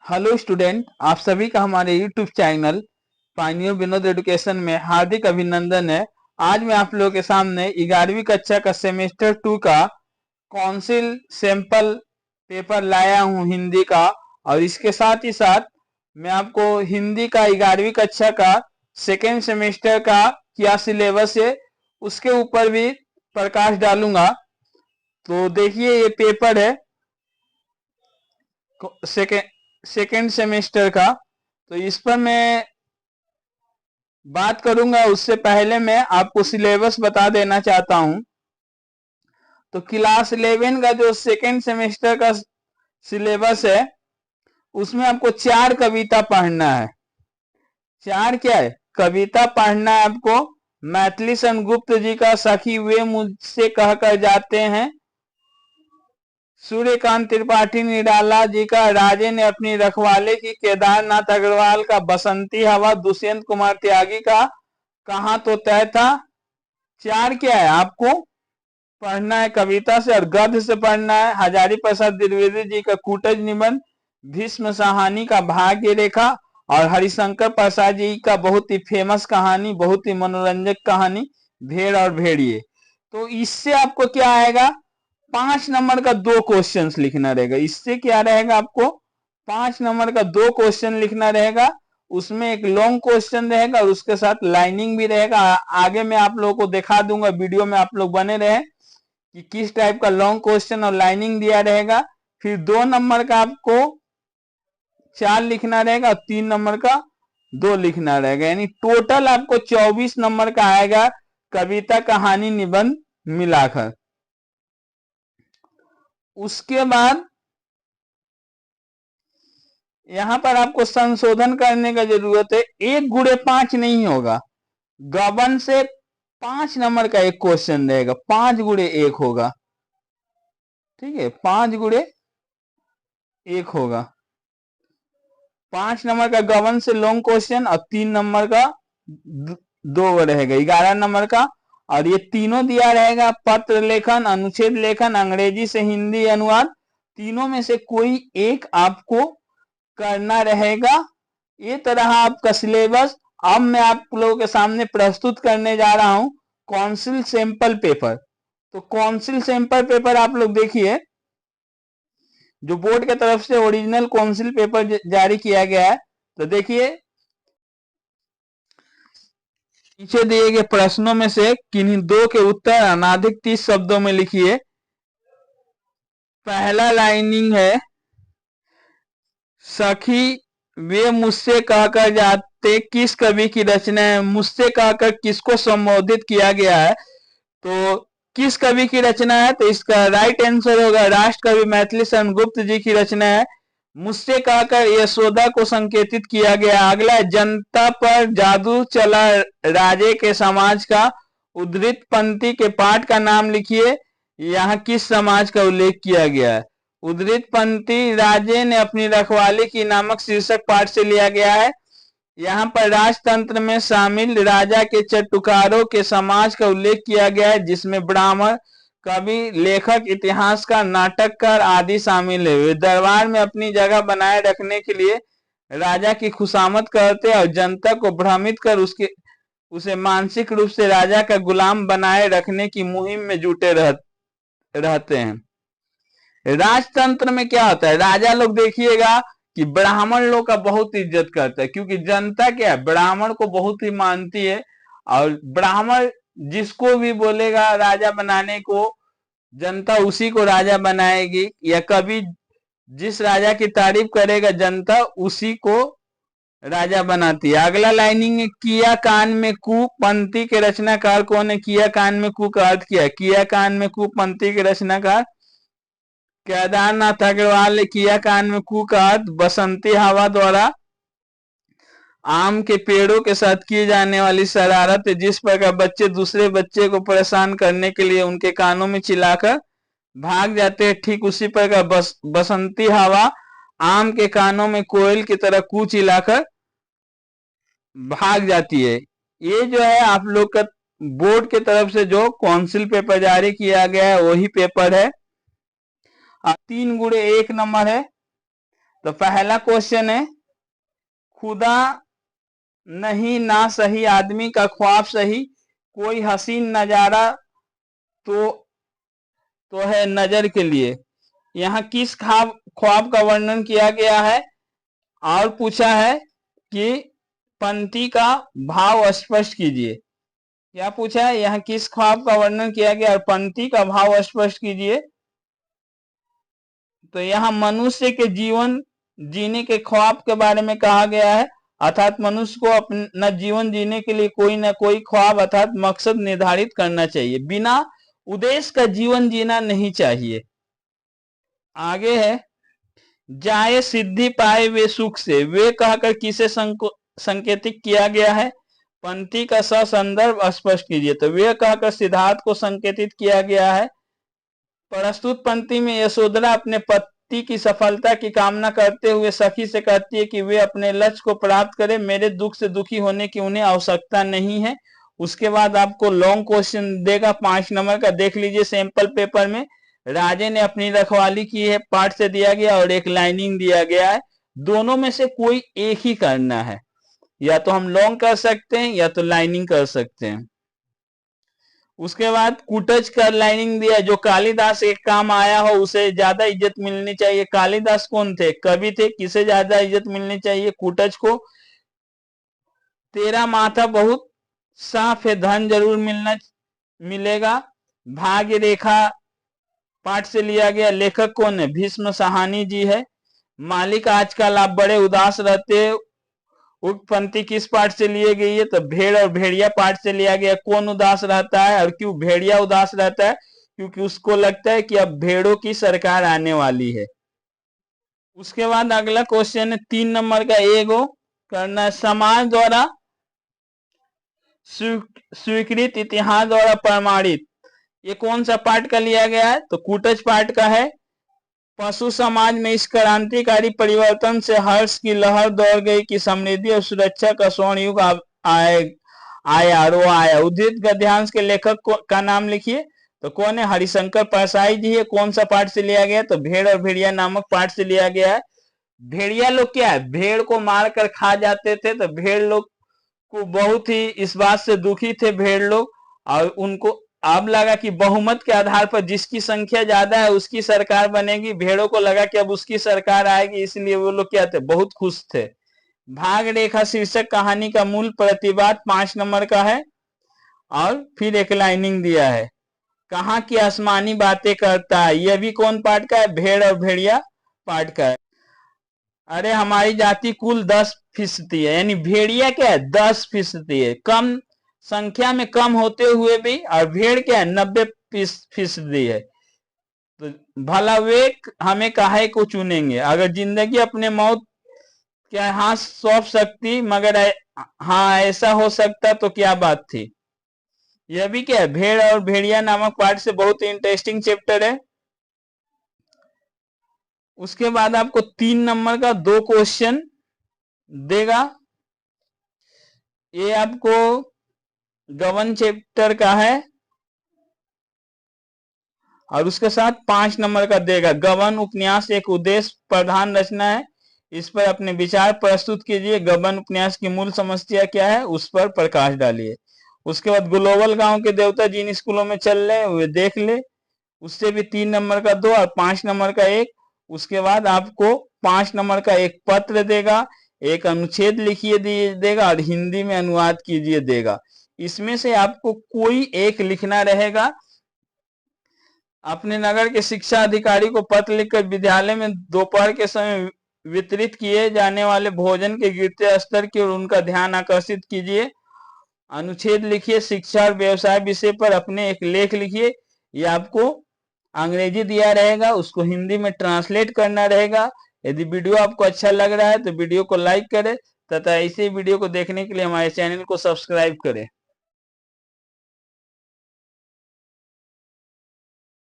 Hello student, आप सभी का हमारे यूट्यूब चैनल पानियो विनोद एजुकेशन में हार्दिक अभिनंदन है। आज मैं आप लोगों के सामने 11वीं कक्षा का सेमेस्टर 2 का काउंसिल सैंपल पेपर लाया हूं हिंदी का। और इसके साथ ही साथ मैं आपको हिंदी का 11वीं कक्षा का सेकेंड सेमेस्टर का क्या सिलेबस है उसके ऊपर भी प्रकाश डालूंगा। तो देखिए, ये पेपर है सेकेंड सेमेस्टर का, तो इस पर मैं बात करूंगा। उससे पहले मैं आपको सिलेबस बता देना चाहता हूं। तो क्लास 11 का जो सेकेंड सेमेस्टर का सिलेबस है उसमें आपको 4 कविता पढ़ना है। 4 क्या है? कविता पढ़ना है आपको। मैथिली सेनगुप्त जी का सखी वे मुझसे कहकर जाते हैं, सूर्यकांत त्रिपाठी निराला जी का राजे ने अपनी रखवाले की, केदारनाथ अग्रवाल का बसंती हवा, दुष्यंत कुमार त्यागी का कहां तो तय था। 4 क्या है आपको पढ़ना है कविता से, और गद्य से पढ़ना है हजारी प्रसाद द्विवेदी जी का कूटज निबंध, भीष्म साहनी का भाग्य रेखा, और हरिशंकर प्रसाद जी का बहुत ही फेमस कहानी, बहुत ही मनोरंजक कहानी भेड़ और भेड़िए। तो इससे आपको क्या आएगा? 5 नंबर का 2 क्वेश्चंस लिखना रहेगा। इससे क्या रहेगा? आपको 5 नंबर का 2 क्वेश्चन लिखना रहेगा। उसमें एक लॉन्ग क्वेश्चन रहेगा और उसके साथ लाइनिंग भी रहेगा। आगे मैं आप लोगों को दिखा दूंगा, वीडियो में आप लोग बने रहे कि किस टाइप का लॉन्ग क्वेश्चन और लाइनिंग दिया रहेगा। फिर 2 नंबर का आपको 4 लिखना रहेगा और 3 नंबर का 2 लिखना रहेगा, यानी टोटल आपको 24 नंबर का आएगा कविता कहानी निबंध मिलाकर। उसके बाद यहां पर आपको संशोधन करने का जरूरत है। 1 गुणे 5 नहीं होगा, गबन से 5 नंबर का एक क्वेश्चन रहेगा, 5 गुणे 1 होगा। ठीक है, 5 गुणे 1 होगा। 5 नंबर का गबन से लॉन्ग क्वेश्चन और 3 नंबर का 2 रहेगा, 11 नंबर का। और ये तीनों दिया रहेगा पत्र लेखन, अनुच्छेद लेखन, अंग्रेजी से हिंदी अनुवाद। तीनों में से कोई एक आपको करना रहेगा। ये तरह आपका सिलेबस। अब मैं आप लोगों के सामने प्रस्तुत करने जा रहा हूं काउंसिल सैंपल पेपर। तो काउंसिल सैंपल पेपर आप लोग देखिए, जो बोर्ड के तरफ से ओरिजिनल काउंसिल पेपर जारी किया गया है। तो देखिए, नीचे दिए गए प्रश्नों में से किन्हीं 2 के उत्तर अनाधिक 30 शब्दों में लिखिए। पहला लाइनिंग है, सखी वे मुझसे कहकर जाते किस कवि की रचना है? मुझसे कहकर किसको संबोधित किया गया है? तो किस कवि की रचना है? तो इसका राइट आंसर होगा राष्ट्र कवि मैथिली सेनगुप्त जी की रचना है। मुझसे कहकर यशोदा को संकेतित किया गया। अगला, जनता पर जादू चला राजे के समाज का, उद्धृत पंक्ति के पाठ का नाम लिखिए। यहाँ किस समाज का उल्लेख किया गया है? उद्धृत पंक्ति राजे ने अपनी रखवाली की नामक शीर्षक पाठ से लिया गया है। यहाँ पर राजतंत्र में शामिल राजा के चटुकारों के समाज का उल्लेख किया गया है, जिसमें ब्राह्मण, कवि, लेखक, इतिहासकार, नाटककार आदि शामिल है। वे दरबार में अपनी जगह बनाए रखने के लिए राजा की खुशामद करते और जनता को भ्रमित कर उसे मानसिक रूप से राजा का गुलाम बनाए रखने की मुहिम में जुटे रहते हैं। राजतंत्र में क्या होता है? राजा लोग देखिएगा कि ब्राह्मण लोग का बहुत इज्जत करता है, क्योंकि जनता क्या है, ब्राह्मण को बहुत ही मानती है। और ब्राह्मण जिसको भी बोलेगा राजा बनाने को, जनता उसी को राजा बनाएगी। या कभी जिस राजा की तारीफ करेगा जनता उसी को राजा बनाती है। अगला लाइनिंग है, किया कान में कु पंक्ति के रचनाकार कौन है? किया कान में कु का अर्थ किया, किया कान में कु पंक्ति के रचनाकार केदारनाथ अग्रवाल ने किया कान में कु का अर्थ बसंती हवा द्वारा आम के पेड़ों के साथ की जाने वाली शरारत है। जिस प्रकार बच्चे दूसरे बच्चे को परेशान करने के लिए उनके कानों में चिल्लाकर भाग जाते हैं, ठीक उसी प्रकार बसंती हवा आम के कानों में कोयल की तरह कू चिल्लाकर भाग जाती है। ये जो है आप लोग का बोर्ड के तरफ से जो काउंसिल पेपर जारी किया गया है वही पेपर है। 3 गुणे 1 नंबर है। तो पहला क्वेश्चन है, खुदा नहीं ना सही आदमी का ख्वाब सही, कोई हसीन नजारा तो है नजर के लिए। यहाँ किस ख्वाब का वर्णन किया गया है? और पूछा है कि पंक्ति का भाव स्पष्ट कीजिए। क्या पूछा है? यहाँ किस ख्वाब का वर्णन किया गया और पंक्ति का भाव स्पष्ट कीजिए। तो यहाँ मनुष्य के जीवन जीने के ख्वाब के बारे में कहा गया है, अर्थात मनुष्य को अपना जीवन जीने के लिए कोई ना कोई ख्वाब अर्थात मकसद निर्धारित करना चाहिए। बिना उद्देश्य का जीवन जीना नहीं चाहिए। आगे है, जाए सिद्धि पाए वे सुख से, वे कहकर किसे संकेतित किया गया है? पंक्ति का संदर्भ स्पष्ट कीजिए। तो वे कहकर सिद्धार्थ को संकेतित किया गया है। प्रस्तुत पंक्ति में यशोधरा अपने पति की सफलता की कामना करते हुए सखी से कहती है कि वे अपने लक्ष्य को प्राप्त करें, मेरे दुख से दुखी होने की उन्हें आवश्यकता नहीं है। उसके बाद आपको लॉन्ग क्वेश्चन देगा 5 नंबर का, देख लीजिए सैंपल पेपर में। राजे ने अपनी रखवाली की है पाठ से दिया गया और एक लाइनिंग दिया गया है। दोनों में से कोई एक ही करना है, या तो हम लॉन्ग कर सकते हैं या तो लाइनिंग कर सकते हैं। उसके बाद कुटज का लाइनिंग दिया, जो कालिदास के काम आया हो उसे ज्यादा इज्जत मिलनी चाहिए। कालिदास कौन थे? कवि थे। किसे ज्यादा इज्जत मिलनी चाहिए? कुटज को। तेरा माथा बहुत साफ है, धन जरूर मिलेगा। भाग्य रेखा पाठ से लिया गया। लेखक कौन है? भीष्म साहनी जी है। मालिक आजकल आप बड़े उदास रहते हो, उक्त पंक्ति किस पाठ से लिए गई है? तो भेड़ और भेड़िया पाठ से लिया गया। कौन उदास रहता है और क्यों भेड़िया उदास रहता है? क्योंकि उसको लगता है कि अब भेड़ों की सरकार आने वाली है। उसके बाद अगला क्वेश्चन है 3 नंबर का, एगो करना है, समाज द्वारा स्वीकृत इतिहास द्वारा प्रमाणित, ये कौन सा पाठ का लिया गया है? तो कुटज पाठ का है। पशु समाज में इस क्रांतिकारी परिवर्तन से हर्ष की लहर दौड़ गई कि समृद्धि और सुरक्षा का स्वर्ण युग आया। उद्धृत गद्यांश के लेखक का नाम लिखिए। तो कौन है? हरिशंकर परसाई जी है। कौन सा पाठ से लिया गया? तो भेड़ और भेड़िया नामक पाठ से लिया गया है। भेड़िया लोग क्या है? भेड़ को मार कर खा जाते थे। तो भेड़ लोग को बहुत ही इस बात से दुखी थे भेड़ लोग, और उनको अब लगा कि बहुमत के आधार पर जिसकी संख्या ज्यादा है उसकी सरकार बनेगी। भेड़ों को लगा कि अब उसकी सरकार आएगी, इसलिए वो लोग क्या थे? बहुत खुश थे। भाग रेखा शीर्षक कहानी का मूल प्रतिवाद 5 नंबर का है। और फिर एक लाइनिंग दिया है, कहाँ की आसमानी बातें करता है, यह भी कौन पाठ का है? भेड़ और भेड़िया पाठ का है। अरे हमारी जाति कुल 10% है, यानी भेड़िया क्या है? 10% है, कम संख्या में कम होते हुए भी। और भेड़ क्या है? 90% है। तो भला वे हमें काहे को चुनेंगे? अगर जिंदगी अपने मौत क्या हाथ सौंप सकती, मगर हाँ ऐसा हो सकता तो क्या बात थी। यह भी क्या है? भेड़ और भेड़िया नामक पाठ से बहुत इंटरेस्टिंग चैप्टर है। उसके बाद आपको 3 नंबर का 2 क्वेश्चन देगा। ये आपको गवन चैप्टर का है और उसके साथ 5 नंबर का देगा। गवन उपन्यास एक उद्देश्य प्रधान रचना है, इस पर अपने विचार प्रस्तुत कीजिए। गबन उपन्यास की मूल समस्या क्या है, उस पर प्रकाश डालिए। उसके बाद ग्लोबल गांव के देवता जिन स्कूलों में चल रहे हैं वे देख ले, उससे भी 3 नंबर का 2 और 5 नंबर का 1। उसके बाद आपको 5 नंबर का एक पत्र देगा, एक अनुच्छेद लिखिए देगा और हिंदी में अनुवाद कीजिए देगा। इसमें से आपको कोई एक लिखना रहेगा। अपने नगर के शिक्षा अधिकारी को पत्र लिखकर विद्यालय में दोपहर के समय वितरित किए जाने वाले भोजन के गिरते स्तर की ओर उनका ध्यान आकर्षित कीजिए। अनुच्छेद लिखिए। शिक्षा और व्यवसाय विषय पर अपने एक लेख लिखिए। ये आपको अंग्रेजी दिया रहेगा, उसको हिंदी में ट्रांसलेट करना रहेगा। यदि वीडियो आपको अच्छा लग रहा है तो वीडियो को लाइक करें तथा ऐसे वीडियो को देखने के लिए हमारे चैनल को सब्सक्राइब करें।